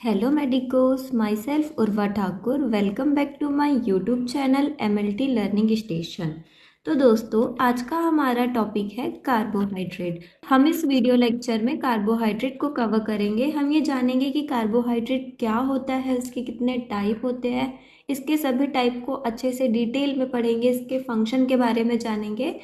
Hello medicos, myself Urva Thakur. Welcome back to my YouTube channel MLT learning station. तो दोस्तों, आज का हमारा टॉपिक है कार्बोहाइड्रेट। हम इस वीडियो लेक्चर में कार्बोहाइड्रेट को कवर करेंगे। हम ये जानेंगे कि कार्बोहाइड्रेट क्या होता है, इसके कितने टाइप होते हैं, इसके सभी टाइप को अच्छे से डिटेल में पढ़ेंगे, इसके फंक्शन के बारे में जानेंगे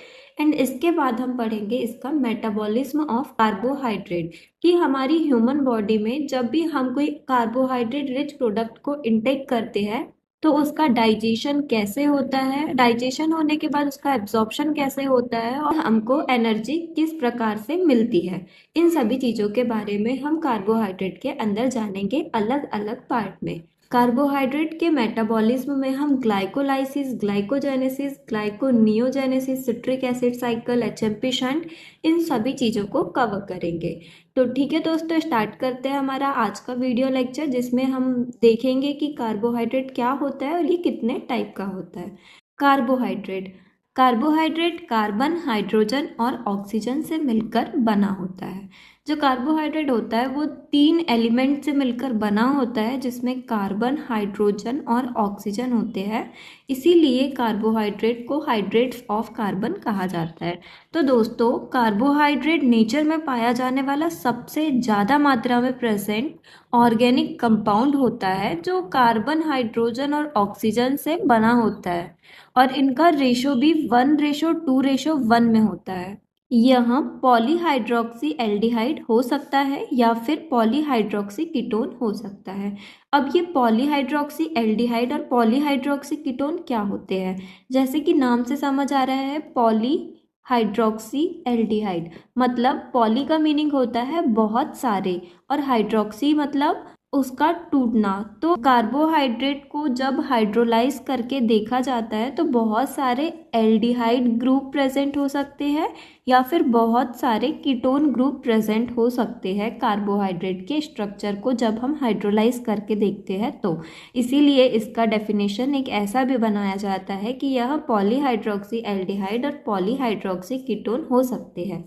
एंड इसके बाद हम पढ़ेंगे इसका मेटाबॉलिज्म ऑफ कार्बोहाइड्रेट, कि हमारी ह्यूमन बॉडी में जब भी हम कोई कार्बोहाइड्रेट रिच प्रोडक्ट को इनटेक करते हैं तो उसका डाइजेशन कैसे होता है, डाइजेशन होने के बाद उसका एब्जॉर्प्शन कैसे होता है और हमको एनर्जी किस प्रकार से मिलती है। इन सभी चीज़ों के बारे में हम कार्बोहाइड्रेट के अंदर जानेंगे अलग अलग पार्ट में। कार्बोहाइड्रेट के मेटाबॉलिज्म में हम glycolysis, glycogenesis, gluconeogenesis, citric acid cycle, HMP shunt, इन सभी चीज़ों को कवर करेंगे। तो ठीक है दोस्तों, स्टार्ट करते हैं हमारा आज का वीडियो लेक्चर, जिसमें हम देखेंगे कि कार्बोहाइड्रेट क्या होता है और ये कितने टाइप का होता है। कार्बोहाइड्रेट कार्बोहाइड्रेट कार्बन, हाइड्रोजन और ऑक्सीजन से मिलकर बना होता है। जो कार्बोहाइड्रेट होता है वो 3 एलिमेंट से मिलकर बना होता है, जिसमें कार्बन, हाइड्रोजन और ऑक्सीजन होते हैं। इसीलिए कार्बोहाइड्रेट को हाइड्रेट्स ऑफ कार्बन कहा जाता है। तो दोस्तों, कार्बोहाइड्रेट नेचर में पाया जाने वाला सबसे ज़्यादा मात्रा में प्रेजेंट ऑर्गेनिक कंपाउंड होता है, जो कार्बन, हाइड्रोजन और ऑक्सीजन से बना होता है और इनका रेशो भी 1:2:1 में होता है। यह पॉलीहाइड्रोक्सी एल्डिहाइड हो सकता है या फिर पॉलीहाइड्रोक्सी कीटोन हो सकता है। अब ये पॉलीहाइड्रोक्सी एल्डिहाइड और पॉलीहाइड्रोक्सी कीटोन क्या होते हैं? जैसे कि नाम से समझ आ रहा है, पॉलीहाइड्रोक्सी एल्डिहाइड मतलब पॉली का मीनिंग होता है बहुत सारे और हाइड्रोक्सी मतलब उसका टूटना। तो कार्बोहाइड्रेट को जब हाइड्रोलाइज करके देखा जाता है तो बहुत सारे एल्डिहाइड ग्रुप प्रेजेंट हो सकते हैं या फिर बहुत सारे कीटोन ग्रुप प्रेजेंट हो सकते हैं कार्बोहाइड्रेट के स्ट्रक्चर को जब हम हाइड्रोलाइज करके देखते हैं। तो इसीलिए इसका डेफिनेशन एक ऐसा भी बनाया जाता है कि यह पॉलीहाइड्रोक्सी एल्डिहाइड और पॉलीहाइड्रोक्सी कीटोन हो सकते हैं।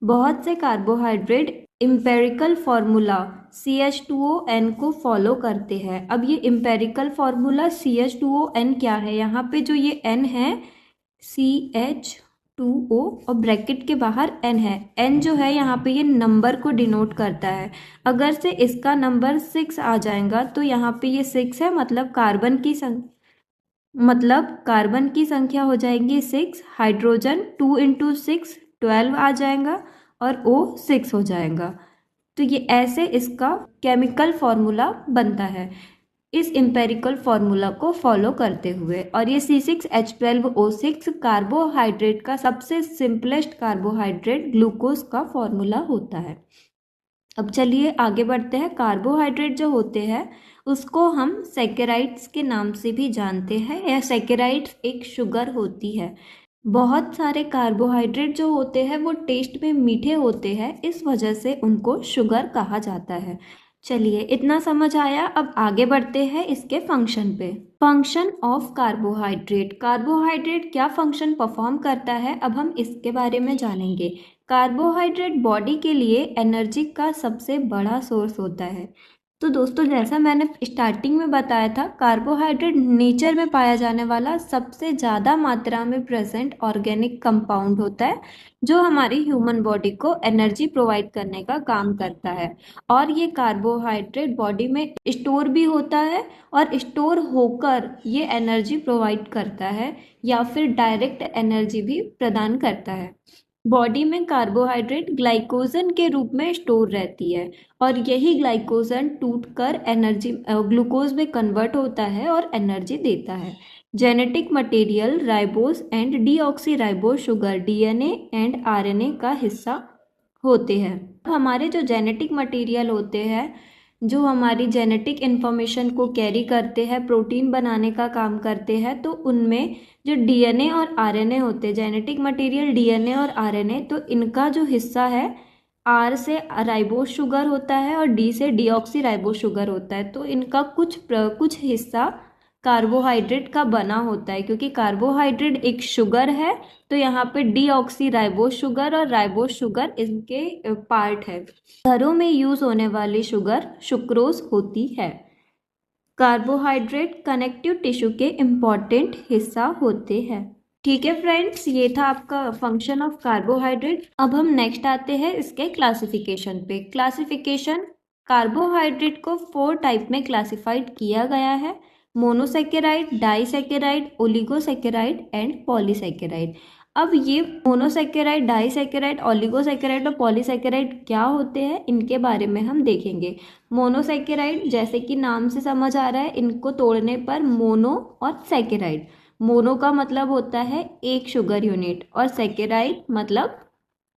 बहुत से कार्बोहाइड्रेट इम्पेरिकल फार्मूला CH2ON को फॉलो करते हैं। अब ये इम्पेरिकल फार्मूला CH2ON क्या है? यहाँ पे जो ये N है CH2O और ब्रैकेट के बाहर N है। N जो है यहाँ पे ये नंबर को डिनोट करता है। अगर से इसका नंबर 6 आ जाएगा तो यहाँ पे ये 6 है, मतलब कार्बन की संख्या हो जाएगी 6, हाइड्रोजन 2 × 6 12 आ जाएगा और O 6 हो जाएगा। तो ये ऐसे इसका केमिकल फॉर्मूला बनता है इस एम्पेरिकल फॉर्मूला को फॉलो करते हुए। और ये C6H12O6 कार्बोहाइड्रेट का सबसे सिंपलेस्ट कार्बोहाइड्रेट ग्लूकोज का फॉर्मूला होता है। अब चलिए आगे बढ़ते हैं। कार्बोहाइड्रेट जो होते हैं उसको हम सैकेराइड्स के नाम से भी जानते हैं, या सैकेराइड्स एक शुगर होती है। बहुत सारे कार्बोहाइड्रेट जो होते हैं वो टेस्ट में मीठे होते हैं, इस वजह से उनको शुगर कहा जाता है। चलिए, इतना समझ आया। अब आगे बढ़ते हैं इसके फंक्शन पे। फंक्शन ऑफ कार्बोहाइड्रेट, कार्बोहाइड्रेट क्या फंक्शन परफॉर्म करता है, अब हम इसके बारे में जानेंगे। कार्बोहाइड्रेट बॉडी के लिए एनर्जी का सबसे बड़ा सोर्स होता है। तो दोस्तों, जैसा मैंने स्टार्टिंग में बताया था, कार्बोहाइड्रेट नेचर में पाया जाने वाला सबसे ज़्यादा मात्रा में प्रेजेंट ऑर्गेनिक कंपाउंड होता है, जो हमारी ह्यूमन बॉडी को एनर्जी प्रोवाइड करने का काम करता है। और ये कार्बोहाइड्रेट बॉडी में स्टोर भी होता है और स्टोर होकर ये एनर्जी प्रोवाइड करता है या फिर डायरेक्ट एनर्जी भी प्रदान करता है। बॉडी में कार्बोहाइड्रेट ग्लाइकोजन के रूप में स्टोर रहती है और यही ग्लाइकोजन टूटकर एनर्जी ग्लूकोज में कन्वर्ट होता है और एनर्जी देता है। Genetic material ribose and deoxy sugar DNA and RNA का हिस्सा होते हैं। हमारे जो जेनेटिक मटेरियल होते हैं, जो हमारी जेनेटिक इन्फॉर्मेशन को कैरी करते हैं, प्रोटीन बनाने का काम करते हैं, तो उनमें जो DNA और RNA होते हैं, जेनेटिक मटेरियल DNA और RNA, तो इनका जो हिस्सा है R से राइबोस शुगर होता है और D से डीऑक्सी राइबोस शुगर होता है। तो इनका कुछ हिस्सा कार्बोहाइड्रेट का बना होता है, क्योंकि कार्बोहाइड्रेट एक शुगर है, तो यहाँ पे डीऑक्सी राइबोस शुगर और राइबोस शुगर इनके पार्ट है। घरों में यूज होने वाली शुगर सुक्रोज होती है। कार्बोहाइड्रेट कनेक्टिव टिश्यू के इम्पॉर्टेंट हिस्सा होते हैं। ठीक है फ्रेंड्स, ये था आपका फंक्शन ऑफ कार्बोहाइड्रेट। अब हम नेक्स्ट आते हैं इसके क्लासिफिकेशन पे। क्लासिफिकेशन, कार्बोहाइड्रेट को 4 टाइप में क्लासिफाइड किया गया है: monosaccharide, disaccharide, oligosaccharide and polysaccharide. अब ये मोनोसेकेराइड, डाइसेकेराइड, ओलिगोसेकेराइड और पॉलीसेकेराइड क्या होते हैं, इनके बारे में हम देखेंगे। मोनोसेकेराइड, जैसे कि नाम से समझ आ रहा है, इनको तोड़ने पर मोनो और सेकेराइड। मोनो का मतलब होता है एक शुगर यूनिट और सेकेराइड मतलब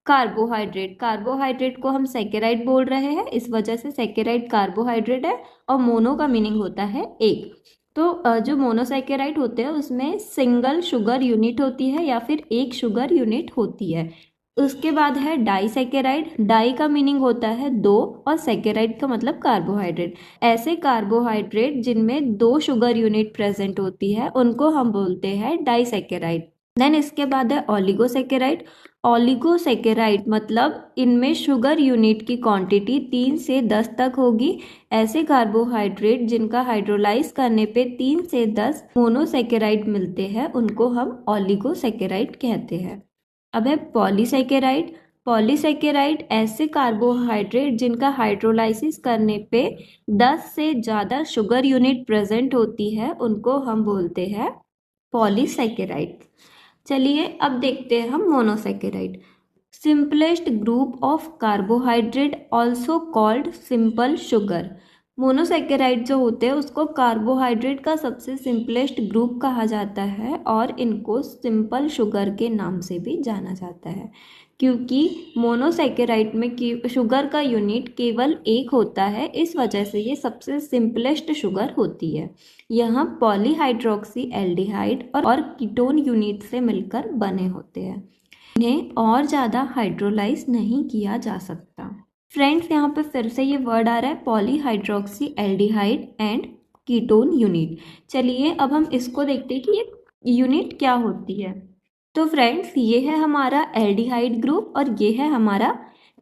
कार्बोहाइड्रेट। कार्बोहाइड्रेट को हम सेकेराइड बोल रहे हैं, इस वजह से सेकेराइड कार्बोहाइड्रेट है। और मोनो का मीनिंग होता है एक। तो जो मोनोसेकेराइड होते हैं उसमें सिंगल शुगर यूनिट होती है या फिर एक शुगर यूनिट होती है। उसके बाद है डाइसेकेराइड। डाई का मीनिंग होता है दो और सेकेराइड का मतलब कार्बोहाइड्रेट। ऐसे कार्बोहाइड्रेट जिनमें 2 शुगर यूनिट प्रेजेंट होती है उनको हम बोलते हैं डाइसेकेराइड। देन इसके बाद है ओलिगोसेकेराइड। ओलिगोसेकेराइड मतलब इनमें शुगर यूनिट की क्वांटिटी 3 से 10 तक होगी। ऐसे कार्बोहाइड्रेट जिनका हाइड्रोलाइज करने पे 3 से 10 मोनोसेकेराइड मिलते हैं उनको हम ओलिगोसेकेराइड कहते हैं। अब है पॉलीसेकेराइड। पॉलीसेकेराइड ऐसे कार्बोहाइड्रेट जिनका हाइड्रोलाइसिस करने पे 10 से ज़्यादा शुगर यूनिट प्रेजेंट होती है उनको हम बोलते हैं पॉलीसेकेराइड। चलिए अब देखते हैं हम monosaccharide. Simplest group of carbohydrate also called simple sugar. Monosaccharide जो होते हैं उसको कार्बोहाइड्रेट का सबसे सिंपलेस्ट ग्रुप कहा जाता है और इनको सिंपल शुगर के नाम से भी जाना जाता है, क्योंकि मोनोसेकेराइड में शुगर का यूनिट केवल एक होता है, इस वजह से ये सबसे सिंपलेस्ट शुगर होती है। यहाँ पॉलीहाइड्रोक्सी एल्डिहाइड और कीटोन यूनिट से मिलकर बने होते हैं। इन्हें और ज़्यादा हाइड्रोलाइज नहीं किया जा सकता। फ्रेंड्स, यहाँ पे फिर से ये वर्ड आ रहा है polyhydroxy aldehyde and ketone unit. चलिए अब हम इसको देखते हैं कि ये यूनिट क्या होती है। तो फ्रेंड्स, ये है हमारा एल्डिहाइड ग्रुप और ये है हमारा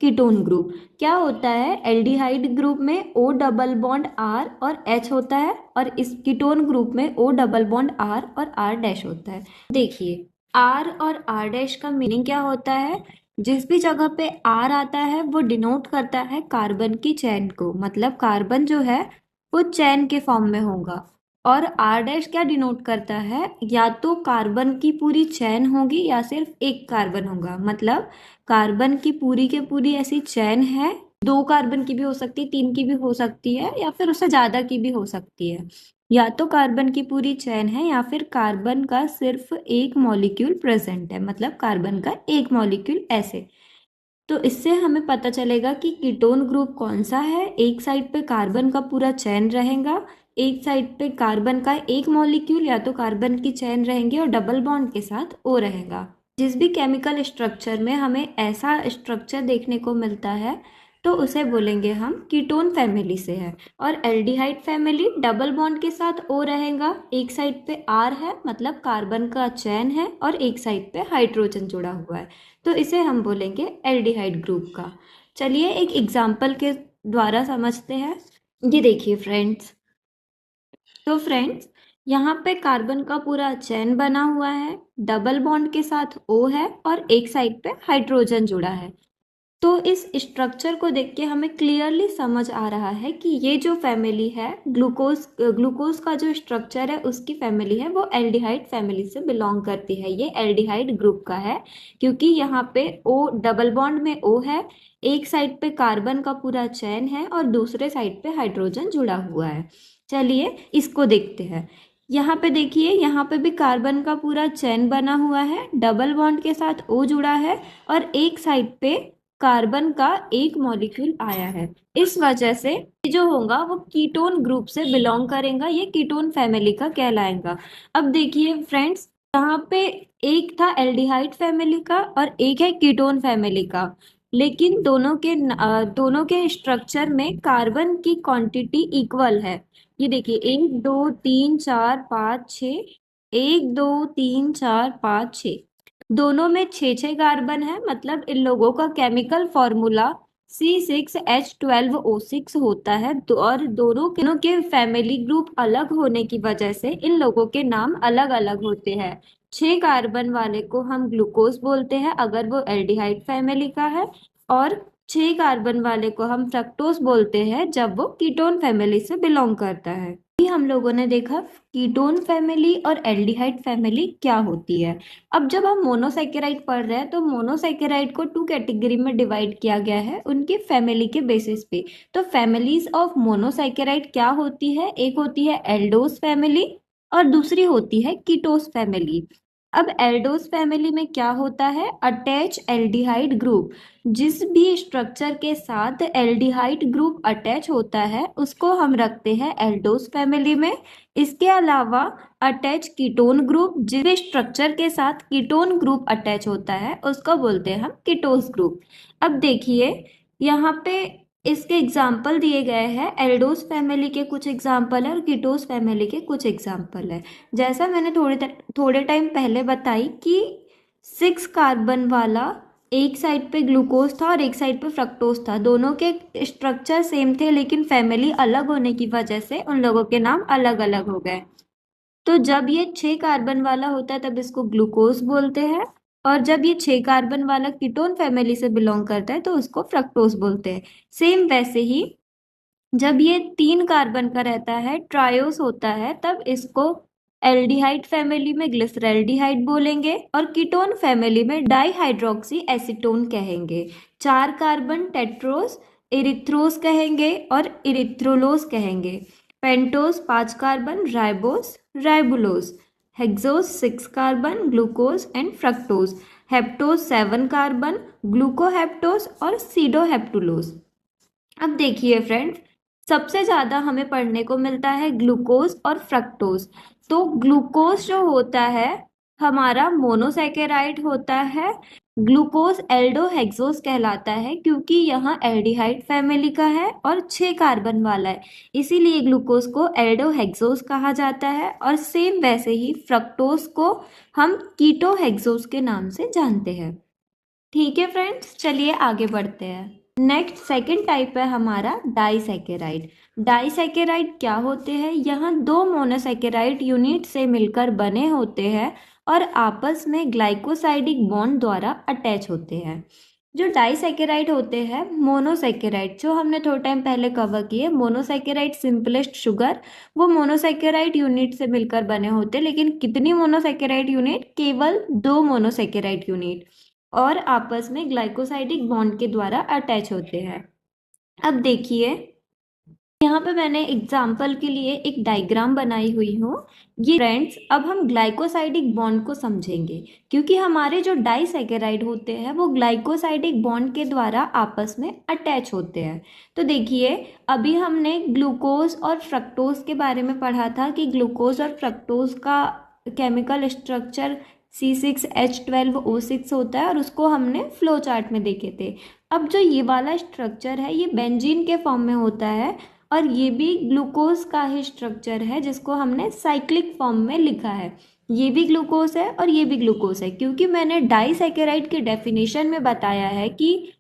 कीटोन ग्रुप। क्या होता है, एल्डिहाइड ग्रुप में O डबल बॉन्ड R और H होता है और इस कीटोन ग्रुप में O डबल बॉन्ड R और R डैश होता है। देखिए, R और R डैश का मीनिंग क्या होता है, जिस भी जगह पे R आता है वो डिनोट करता है कार्बन की चेन को, मतलब कार्बन जो है वो चेन के फॉर्म में होगा। और R डैश क्या डिनोट करता है, या तो कार्बन की पूरी चेन होगी या सिर्फ एक कार्बन होगा। मतलब कार्बन की पूरी के पूरी ऐसी चेन है, 2 कार्बन की भी हो सकती है, 3 की भी हो सकती है या फिर उससे ज़्यादा की भी हो सकती है। या तो कार्बन की पूरी चेन है या फिर कार्बन का सिर्फ एक मॉलिक्यूल प्रेजेंट है, मतलब कार्बन का एक मॉलिक्यूल ऐसे। तो इससे हमें पता चलेगा कि कीटोन ग्रुप कौन सा है। एक साइड पे कार्बन का पूरा चेन रहेगा, एक साइड पे कार्बन का एक मॉलिक्यूल या तो कार्बन की चेन रहेंगे और डबल बॉन्ड के साथ O रहेगा। जिस भी केमिकल स्ट्रक्चर में हमें ऐसा स्ट्रक्चर देखने को मिलता है तो उसे बोलेंगे हम कीटोन फैमिली से है। और एल्डिहाइड फैमिली, डबल बॉन्ड के साथ O रहेगा, एक साइड पे R है मतलब कार्बन का चेन है और एक साइड पे हाइड्रोजन जुड़ा हुआ है, तो इसे हम बोलेंगे एल्डिहाइड ग्रुप का। चलिए एक एग्जाम्पल के द्वारा समझते हैं। ये देखिए फ्रेंड्स, तो फ्रेंड्स यहाँ पे कार्बन का पूरा चेन बना हुआ है, डबल बॉन्ड के साथ O है और एक साइड पे हाइड्रोजन जुड़ा है। तो इस स्ट्रक्चर को देख के हमें क्लियरली समझ आ रहा है कि ये जो फैमिली है, ग्लूकोज का जो स्ट्रक्चर है उसकी फैमिली है वो एल्डिहाइड फैमिली से बिलोंग करती है। ये एल्डिहाइड ग्रुप का है क्योंकि यहाँ पे O डबल बॉन्ड में O है, एक साइड पे कार्बन का पूरा चेन है और दूसरे साइड पे हाइड्रोजन जुड़ा हुआ है। चलिए इसको देखते हैं। यहाँ पे देखिए, यहाँ पे भी कार्बन का पूरा चेन बना हुआ है, डबल बॉन्ड के साथ O जुड़ा है और एक साइड पे कार्बन का एक मॉलिक्यूल आया है। इस वजह से ये जो होगा वो कीटोन ग्रुप से बिलोंग करेगा, ये कीटोन फैमिली का कहलाएगा। अब देखिए फ्रेंड्स, यहाँ पे एक था एल्डिहाइड फैमिली का और एक है कीटोन फैमिली का। लेकिन दोनों के स्ट्रक्चर में कार्बन की क्वांटिटी इक्वल है। ये देखिए, 1 2 3 4 5 6, 1 2 3 4 5 6, दोनों में 6 कार्बन है। मतलब इन लोगों का केमिकल फॉर्मूला C6H12O6 होता है। और दोनों के फैमिली ग्रुप अलग होने की वजह से इन लोगों के नाम अलग अलग होते हैं। 6 कार्बन वाले को हम ग्लूकोज बोलते हैं अगर वो एल्डिहाइड फैमिली का है, और 6 कार्बन वाले को हम फ्रक्टोज बोलते हैं जब वो कीटोन फैमिली से बिलोंग करता है। अभी हम लोगों ने देखा कीटोन फैमिली और एल्डिहाइड फैमिली क्या होती है। अब जब हम मोनोसैकेराइड पढ़ रहे हैं तो मोनोसैकेराइड को 2 कैटेगरी में डिवाइड किया गया है उनके फैमिली के बेसिस पे। तो फैमिलीज ऑफ मोनोसैकेराइड क्या होती है, एक होती है एल्डोस फैमिली और दूसरी होती है कीटोस फैमिली। अब एल्डोस फैमिली में क्या होता है, अटैच एल्डिहाइड ग्रुप। जिस भी स्ट्रक्चर के साथ एल्डिहाइड ग्रुप अटैच होता है उसको हम रखते हैं एल्डोस फैमिली में। इसके अलावा अटैच कीटोन ग्रुप, जिस भी स्ट्रक्चर के साथ कीटोन ग्रुप अटैच होता है उसको बोलते हैं हम कीटोस ग्रुप। अब देखिए यहाँ पे इसके एग्जाम्पल दिए गए हैं, एल्डोस फैमिली के कुछ एग्जाम्पल है और कीटोस फैमिली के कुछ एग्जाम्पल है। जैसा मैंने थोड़े टाइम पहले बताई कि 6 कार्बन वाला एक साइड पे ग्लूकोज था और एक साइड पे फ्रक्टोज था, दोनों के स्ट्रक्चर सेम थे लेकिन फैमिली अलग होने की वजह से उन लोगों के नाम अलग अलग हो गए। तो जब ये 6 कार्बन वाला होता है तब इसको ग्लूकोज बोलते हैं, और जब ये 6 कार्बन वाला कीटोन फैमिली से बिलोंग करता है तो उसको फ्रक्टोज बोलते हैं। सेम वैसे ही जब ये 3 कार्बन का रहता है, ट्रायोस होता है, तब इसको एल्डिहाइड फैमिली में ग्लिसरैल्डिहाइड बोलेंगे और कीटोन फैमिली में डाइहाइड्रोक्सी एसीटोन कहेंगे। 4 कार्बन टेट्रोस इरिथ्रोस कहेंगे और इरिथ्रोलोस कहेंगे। Pentose 5 carbon ribose ribulose. Hexose 6 carbon glucose and fructose. Heptose 7 carbon glucoheptose और सीडोहेप्टुलोस। अब देखिए फ्रेंड्स, सबसे ज्यादा हमें पढ़ने को मिलता है ग्लूकोज और फ्रक्टोज। तो ग्लूकोज जो होता है हमारा मोनोसैकेराइड होता है। ग्लूकोज एल्डोहेक्सोस कहलाता है क्योंकि यहाँ एल्डिहाइड फैमिली का है और 6 कार्बन वाला है, इसीलिए ग्लूकोज को एल्डोहेक्सोस कहा जाता है। और सेम वैसे ही फ्रक्टोज को हम कीटोहेक्सोस के नाम से जानते हैं। ठीक है फ्रेंड्स, चलिए आगे बढ़ते हैं। नेक्स्ट सेकंड टाइप है हमारा डाइसैकेराइड। डाइसैकेराइड क्या होते हैं, यहाँ दो मोनोसैकेराइड यूनिट से मिलकर बने होते हैं और आपस में ग्लाइकोसाइडिक बॉन्ड द्वारा अटैच होते हैं। जो डाइसैकेराइड होते हैं, मोनोसैकेराइड जो हमने थोड़ा टाइम पहले कवर किए, मोनोसैकेराइड सिंपलेस्ट शुगर, वो मोनोसैकेराइड यूनिट से मिलकर बने होते हैं। लेकिन कितनी मोनोसैकेराइड यूनिट, केवल 2 मोनोसैकेराइड यूनिट, और आपस में ग्लाइकोसाइडिक बॉन्ड के द्वारा अटैच होते हैं। अब देखिए यहाँ पे मैंने एग्जाम्पल के लिए एक डायग्राम बनाई हुई हूँ। ये फ्रेंड्स, अब हम ग्लाइकोसाइडिक बॉन्ड को समझेंगे क्योंकि हमारे जो डाइसैकेराइड होते हैं वो ग्लाइकोसाइडिक बॉन्ड के द्वारा आपस में अटैच होते हैं। तो देखिए, अभी हमने ग्लूकोज और फ्रक्टोज के बारे में पढ़ा था कि ग्लूकोज और फ्रक्टोज का केमिकल स्ट्रक्चर C6H12O6 होता है और उसको हमने फ्लो चार्ट में देखे थे। अब जो ये वाला स्ट्रक्चर है ये बेंजीन के फॉर्म में होता है और ये भी ग्लूकोज का ही स्ट्रक्चर है जिसको हमने साइक्लिक फॉर्म में लिखा है। ये भी ग्लूकोज है और ये भी ग्लूकोज है, क्योंकि मैंने डाइसैकेराइड के डेफिनेशन में बताया है कि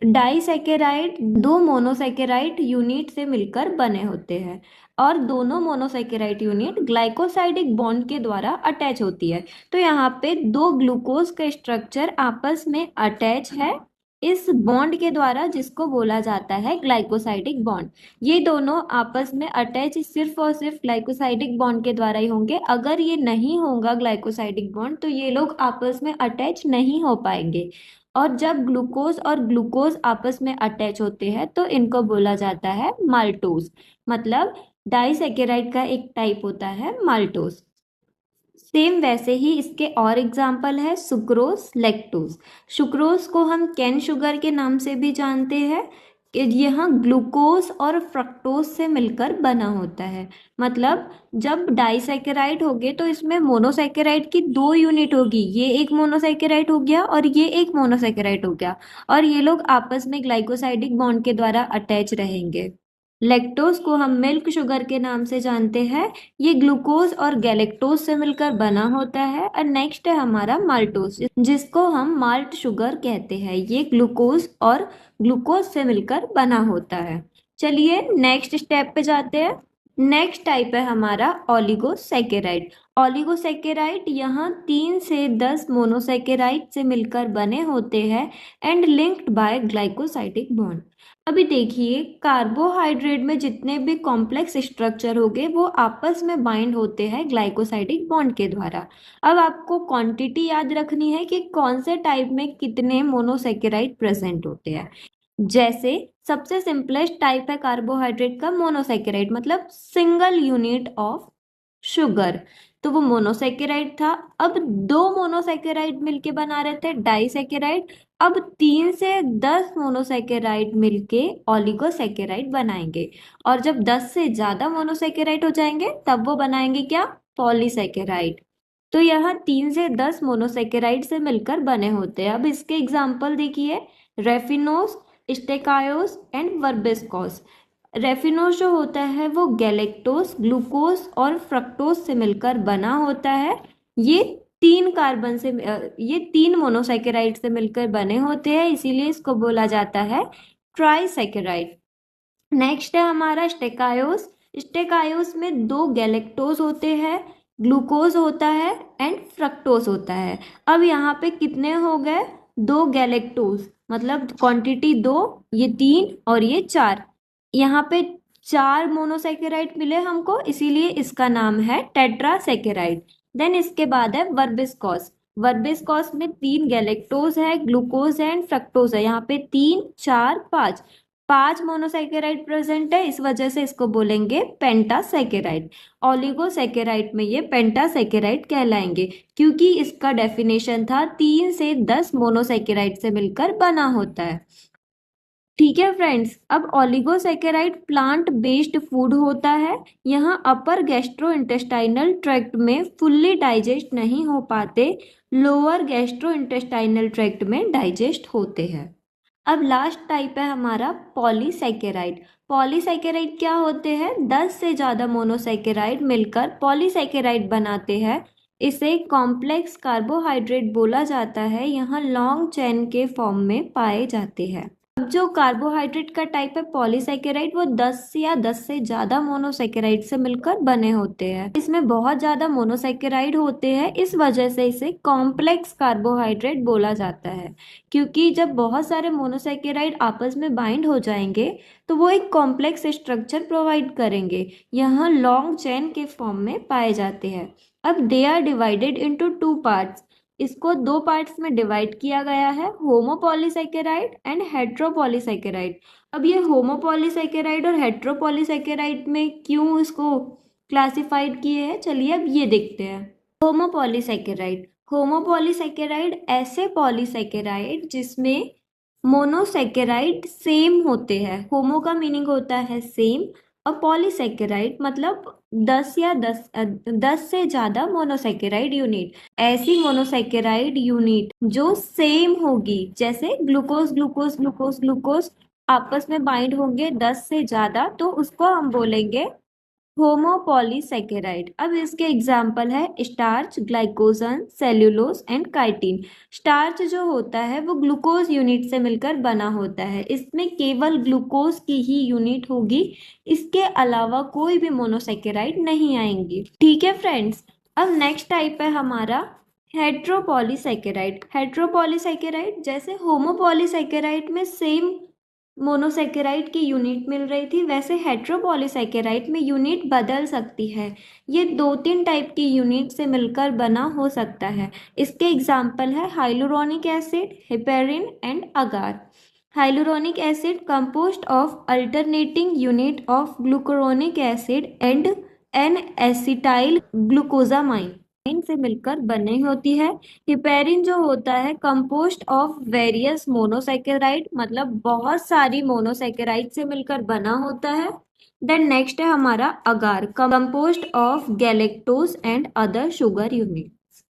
डाइसैकेराइड 2 मोनोसैकेराइड यूनिट से मिलकर बने होते हैं और दोनों मोनोसैकेराइड यूनिट ग्लाइकोसाइडिक बॉन्ड के द्वारा अटैच होती है। तो यहाँ पे दो ग्लूकोज का स्ट्रक्चर आपस में अटैच है इस बॉन्ड के द्वारा जिसको बोला जाता है ग्लाइकोसाइडिक बॉन्ड। ये दोनों आपस में अटैच सिर्फ और सिर्फ ग्लाइकोसाइडिक बॉन्ड के द्वारा ही होंगे। अगर ये नहीं होगा ग्लाइकोसाइडिक बॉन्ड तो ये लोग आपस में अटैच नहीं हो पाएंगे, और जब ग्लूकोज और ग्लूकोज आपस में अटैच होते हैं तो इनको बोला जाता है माल्टोज। मतलब डाइसैकेराइड का एक टाइप होता है माल्टोज। सेम वैसे ही इसके और एग्जाम्पल है सुक्रोज लैक्टोज। सुक्रोज को हम कैन शुगर के नाम से भी जानते हैं। यह ग्लूकोज और फ्रक्टोज से मिलकर बना होता है। मतलब जब डाइसैकेराइड होगे तो इसमें मोनोसैकेराइड की 2 यूनिट होगी, ये एक मोनोसैकेराइड हो गया और ये एक मोनोसैकेराइड हो गया, और ये लोग आपस में ग्लाइकोसाइडिक बॉन्ड के द्वारा अटैच रहेंगे। लैक्टोज को हम मिल्क शुगर के नाम से जानते हैं, ये ग्लूकोज और गैलेक्टोज से मिलकर बना होता है। और नेक्स्ट है हमारा माल्टोज, जिसको हम माल्ट शुगर कहते हैं, ये ग्लूकोज और ग्लूकोज से मिलकर बना होता है। चलिए नेक्स्ट स्टेप पे जाते हैं। नेक्स्ट टाइप है हमारा ओलिगोसैकेराइड। ओलिगोसैकेराइड यहाँ 3 से 10 मोनोसैकेराइड से मिलकर बने होते हैं and linked by glycosidic bond. अभी देखिए, कार्बोहाइड्रेट में जितने भी कॉम्प्लेक्स स्ट्रक्चर होंगे वो आपस में बाइंड होते हैं ग्लाइकोसाइडिक बॉन्ड के द्वारा। अब आपको क्वांटिटी याद रखनी है कि कौन से टाइप में कितने मोनोसैकेराइड प्रेजेंट होते हैं। जैसे सबसे सिंपलेस्ट टाइप है कार्बोहाइड्रेट का मोनोसैकेराइड, मतलब सिंगल यूनिट ऑफ शुगर, तो वो मोनोसैकेराइड था। अब 2 मोनोसैकेराइड मिलके बना रहे थे डाइसैकेराइड, अब 3 से 10 मोनोसैकेराइड मिलके ओलिगोसैकेराइड बनाएंगे, और जब 10 से ज्यादा मोनोसैकेराइड हो जाएंगे तब वो बनाएंगे क्या, पॉलीसैकेराइड। तो यहाँ 3 से 10 मोनोसैकेराइड से मिलकर बने होते हैं। अब इसके एग्जाम्पल देखिए, रेफिनोस, स्टेकायोस एंड वर्बिस्कोस। रेफिनोस जो होता है वो गैलेक्टोस, ग्लूकोज और फ्रक्टोज से मिलकर बना होता है। ये 3 कार्बन से ये 3 मोनोसैकेराइड से मिलकर बने होते हैं, इसीलिए इसको बोला जाता है ट्राइसैकेराइड। नेक्स्ट है हमारा स्टेकायोस। स्टेकायोस में 2 गैलेक्टोज होते हैं, ग्लूकोज होता है एंड फ्रक्टोज होता है। अब यहाँ पे कितने हो गए, 2 गैलेक्टोज, मतलब क्वांटिटी 2, ये 3 और ये 4। यहाँ पे 4 मोनोसैकेराइड मिले हमको, इसीलिए इसका नाम है टेट्रासैकेराइड। देन इसके बाद है वर्बिस्कोस। वर्बिस्कोस में 3 गैलेक्टोज है, ग्लूकोज है एंड फ्रक्टोज है। यहाँ पे 3, 4, 5, 5 मोनोसैकेराइड प्रेजेंट है, इस वजह से इसको बोलेंगे पेंटासैकेराइड। ओलिगोसैकेराइड में ये पेंटासैकेराइड कहलाएंगे, क्योंकि इसका डेफिनेशन था 3 से 10 मोनोसैकेराइड से मिलकर बना होता है। ठीक है फ्रेंड्स, अब ओलिगोसैकेराइड प्लांट बेस्ड फूड होता है। यहाँ अपर गैस्ट्रोइंटेस्टाइनल ट्रैक्ट में फुल्ली डाइजेस्ट नहीं हो पाते, लोअर गैस्ट्रोइंटेस्टाइनल ट्रैक्ट में डाइजेस्ट होते हैं। अब लास्ट टाइप है हमारा पॉलीसैकेराइड। पॉलीसैकेराइड क्या होते हैं, 10 से ज़्यादा मोनोसैकेराइड मिलकर पॉलीसैकेराइड बनाते हैं। इसे कॉम्प्लेक्स कार्बोहाइड्रेट बोला जाता है, यहाँ लॉन्ग चेन के फॉर्म में पाए जाते हैं। अब जो कार्बोहाइड्रेट का टाइप है पॉलीसैकेराइड, वो 10 या 10 से ज्यादा मोनोसैकेराइड से मिलकर बने होते हैं। इसमें बहुत ज्यादा मोनोसैकेराइड होते हैं, इस वजह से इसे कॉम्प्लेक्स कार्बोहाइड्रेट बोला जाता है, क्योंकि जब बहुत सारे मोनोसैकेराइड आपस में बाइंड हो जाएंगे तो वो एक कॉम्प्लेक्स स्ट्रक्चर प्रोवाइड करेंगे, यहाँ लॉन्ग चेन के फॉर्म में पाए जाते हैं। अब they are divided into 2 parts. इसको 2 पार्ट्स में डिवाइड किया गया है, होमोपॉलीसैकेराइड एंड हेट्रोपॉलीसैकेराइड। अब ये होमोपॉलीसैकेराइड और हेट्रोपॉलीसैकेराइड में क्यों इसको क्लासिफाइड किए हैं, चलिए अब ये देखते हैं। होमोपॉलीसैकेराइड, होमोपॉलीसैकेराइड ऐसे पॉलीसैकेराइड जिसमें मोनोसैकेराइड सेम होते हैं। होमो का मीनिंग होता है सेम, और पॉलीसैकेराइड मतलब 10 से ज्यादा मोनोसैकेराइड यूनिट। ऐसी मोनोसैकेराइड यूनिट जो सेम होगी, जैसे ग्लूकोज ग्लूकोज ग्लूकोज ग्लूकोज आपस में बाइंड होंगे 10 से ज्यादा, तो उसको हम बोलेंगे होमोपॉलीसैकेराइड। अब इसके एग्जाम्पल है starch, glycogen, cellulose and chitin. Starch जो होता है वो ग्लूकोज यूनिट से मिलकर बना होता है, इसमें केवल ग्लूकोज की ही यूनिट होगी, इसके अलावा कोई भी मोनोसैकेराइड नहीं आएंगी। ठीक है फ्रेंड्स, अब नेक्स्ट टाइप है हमारा हेट्रोपॉलीसैकेराइड। हेट्रोपॉलीसैकेराइड जैसे होमोपॉलीसैकेराइड में सेम मोनोसैकेराइड की यूनिट मिल रही थी, वैसे हेट्रोपॉलीसैकेराइड में यूनिट बदल सकती है। ये 2-3 टाइप की यूनिट से मिलकर बना हो सकता है। इसके एग्जाम्पल है hyaluronic acid, heparin and agar. Hyaluronic acid composed of alternating unit of glucuronic acid and N acetyl glucosamine. से मिलकर बनी होती है। हिपेरिन जो होता है कंपोस्ट ऑफ वेरियस मोनोसेकेराइड, मतलब बहुत सारी मोनोसेकेराइड से मिलकर बना होता है। देन नेक्स्ट है हमारा agar, composed of galactose and other sugar unit.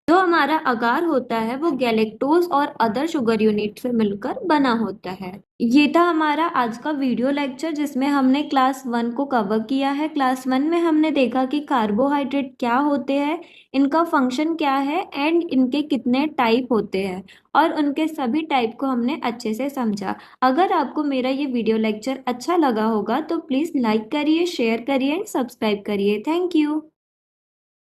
जो हमारा अगार होता है वो गैलेक्टोज और अदर शुगर यूनिट से मिलकर बना होता है। ये था हमारा आज का वीडियो लेक्चर जिसमें हमने क्लास 1 को कवर किया है। क्लास 1 में हमने देखा कि कार्बोहाइड्रेट क्या होते हैं, इनका फंक्शन क्या है एंड इनके कितने टाइप होते हैं, और उनके सभी टाइप को हमने अच्छे से समझा। अगर आपको मेरा ये वीडियो लेक्चर अच्छा लगा होगा तो प्लीज़ लाइक करिए, शेयर करिए एंड सब्सक्राइब करिए। Thank you.